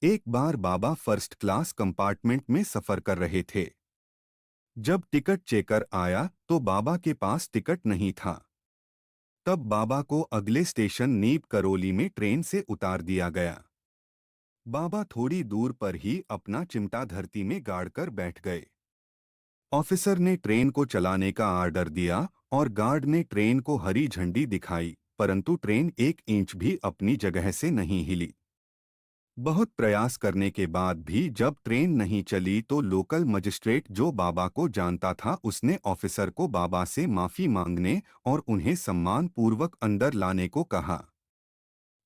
एक बार बाबा first class compartment में सफर कर रहे थे। जब टिकट चेकर आया तो बाबा के पास टिकट नहीं था। तब बाबा को अगले स्टेशन नीप करौली में ट्रेन से उतार दिया गया। बाबा थोड़ी दूर पर ही अपना चिमटा धरती में गाड़कर बैठ गए। ऑफिसर ने ट्रेन को चलाने का आर्डर दिया और गार्ड ने ट्रेन को हरी झंडी दिखाई, परंतु ट्रेन एक इंच भी अपनी जगह से नहीं हिली। बहुत प्रयास करने के बाद भी जब ट्रेन नहीं चली तो लोकल मजिस्ट्रेट जो बाबा को जानता था उसने ऑफिसर को बाबा से माफी मांगने और उन्हें सम्मान पूर्वक अंदर लाने को कहा।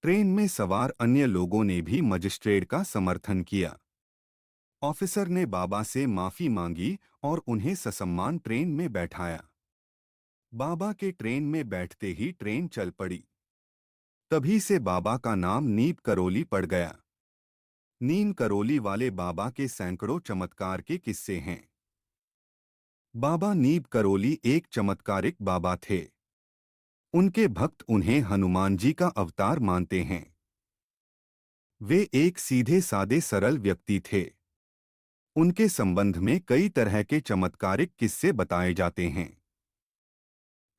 ट्रेन में सवार अन्य लोगों ने भी मजिस्ट्रेट का समर्थन किया। ऑफिसर ने बाबा से माफी मांगी और उन्हें ससम्मान ट्रेन में बैठाया। बाबा के ट्रेन में बैठते ही ट्रेन चल पड़ी। तभी से बाबा का नाम नीप करौली पड़ गया। नीम करौली वाले बाबा के सैकड़ों चमत्कार के किस्से हैं। बाबा नीम करौली एक चमत्कारिक बाबा थे। उनके भक्त उन्हें हनुमान जी का अवतार मानते हैं। वे एक सीधे सादे सरल व्यक्ति थे। उनके संबंध में कई तरह के चमत्कारिक किस्से बताए जाते हैं।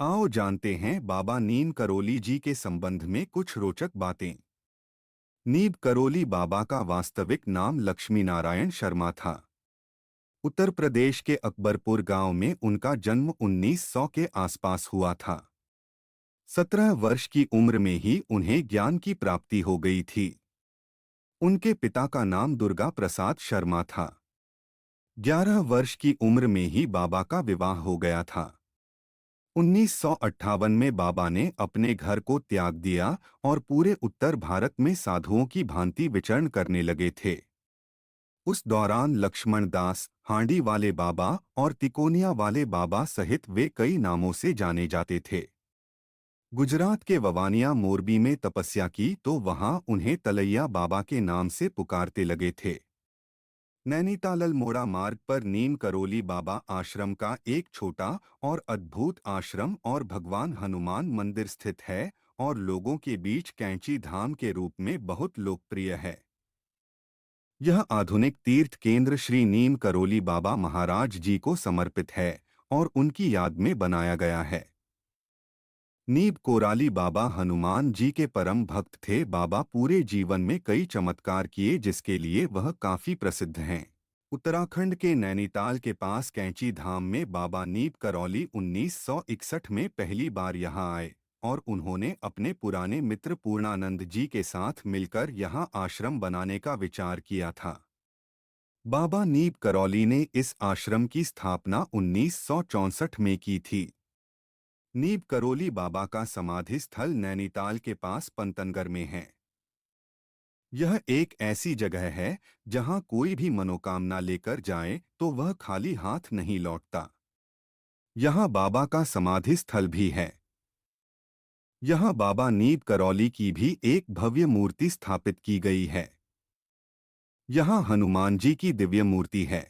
आओ जानते हैं बाबा नीम करौली जी के संबंध में कुछ रोचक बातें। नीम करौली बाबा का वास्तविक नाम लक्ष्मी नारायण शर्मा था। उत्तर प्रदेश के अकबरपुर गांव में उनका जन्म 1900 के आसपास हुआ था। 17 वर्ष की उम्र में ही उन्हें ज्ञान की प्राप्ति हो गई थी। उनके पिता का नाम दुर्गा प्रसाद शर्मा था। 11 वर्ष की उम्र में ही बाबा का विवाह हो गया था। 1958 में बाबा ने अपने घर को त्याग दिया और पूरे उत्तर भारत में साधुओं की भांति विचरण करने लगे थे। उस दौरान लक्ष्मण दास, हांडी वाले बाबा और तिकोनिया वाले बाबा सहित वे कई नामों से जाने जाते थे। गुजरात के ववानिया मोरबी में तपस्या की तो वहां उन्हें तलैया बाबा के नाम से पुकारते लगे थे। नैनीताल अल्मोड़ा मार्ग पर नीम करौली बाबा आश्रम का एक छोटा और अद्भुत आश्रम और भगवान हनुमान मंदिर स्थित है और लोगों के बीच कैंची धाम के रूप में बहुत लोकप्रिय है। यह आधुनिक तीर्थ केंद्र श्री नीम करौली बाबा महाराज जी को समर्पित है और उनकी याद में बनाया गया है। नीम कोराली बाबा हनुमान जी के परम भक्त थे। बाबा पूरे जीवन में कई चमत्कार किए जिसके लिए वह काफी प्रसिद्ध हैं। उत्तराखंड के नैनीताल के पास कैंची धाम में बाबा नीम करौली 1961 में पहली बार यहां आए और उन्होंने अपने पुराने मित्र पूर्णानंद जी के साथ मिलकर यहां आश्रम बनाने का विचार किया था। बाबा नीम करौली ने इस आश्रम की स्थापना 1964 में की थी। नीम करौली बाबा का समाधि स्थल नैनीताल के पास पंतनगर में है। यह एक ऐसी जगह है जहां कोई भी मनोकामना लेकर जाए तो वह खाली हाथ नहीं लौटता। यहां बाबा का समाधि स्थल भी है। यहां बाबा नीम करौली की भी एक भव्य मूर्ति स्थापित की गई है। यहां हनुमान जी की दिव्य मूर्ति है।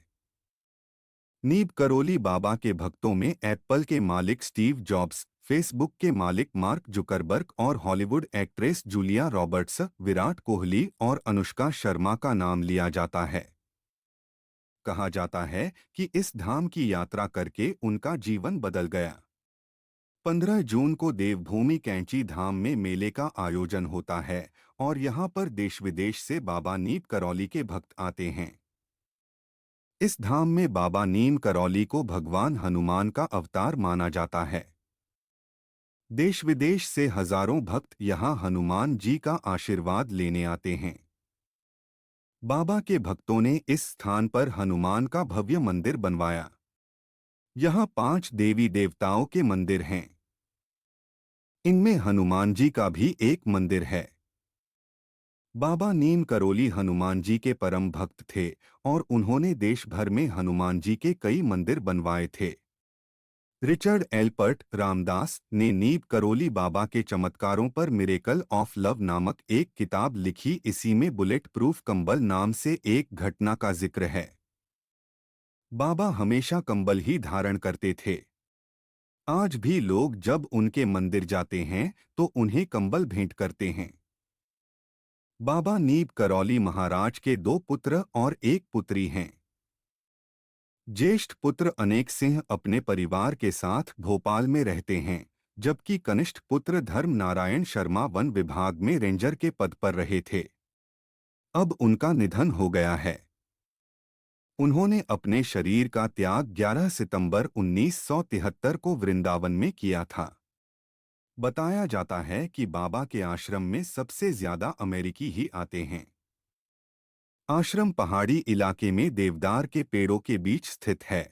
नीम करौली बाबा के भक्तों में एप्पल के मालिक स्टीव जॉब्स, फेसबुक के मालिक मार्क जुकरबर्ग और Hollywood actress Julia Roberts, Virat Kohli और अनुष्का शर्मा का नाम लिया जाता है। कहा जाता है कि इस धाम की यात्रा करके उनका जीवन बदल गया। 15 जून को देवभूमि कैंची धाम में मेले का आयोजन होता है और यहाँ पर देश विदेश से बाबा नीम करौली के भक्त आते हैं। इस धाम में बाबा नीम करौली को भगवान हनुमान का अवतार माना जाता है। देश विदेश से हजारों भक्त यहाँ हनुमान जी का आशीर्वाद लेने आते हैं। बाबा के भक्तों ने इस स्थान पर हनुमान का भव्य मंदिर बनवाया। यहाँ 5 देवी देवताओं के मंदिर हैं। इनमें हनुमान जी का भी एक मंदिर है। बाबा नीम करौली हनुमान जी के परम भक्त थे और उन्होंने देश भर में हनुमान जी के कई मंदिर बनवाए थे। रिचर्ड एल्पर्ट रामदास ने नीम करौली बाबा के चमत्कारों पर मिरेकल ऑफ लव नामक एक किताब लिखी। इसी में बुलेट प्रूफ कंबल नाम से एक घटना का जिक्र है। बाबा हमेशा कंबल ही धारण करते थे। आज भी लोग जब उनके मंदिर जाते हैं तो उन्हें कंबल भेंट करते हैं। बाबा नीब करौली महाराज के 2 पुत्र और 1 पुत्री हैं। ज्येष्ठ पुत्र अनेक सिंह अपने परिवार के साथ भोपाल में रहते हैं, जबकि कनिष्ठ पुत्र धर्म नारायण शर्मा वन विभाग में रेंजर के पद पर रहे थे। अब उनका निधन हो गया है। उन्होंने अपने शरीर का त्याग 11 सितंबर 1973 को वृंदावन में किया था। बताया जाता है कि बाबा के आश्रम में सबसे ज्यादा अमेरिकी ही आते हैं। आश्रम पहाड़ी इलाके में देवदार के पेड़ों के बीच स्थित है।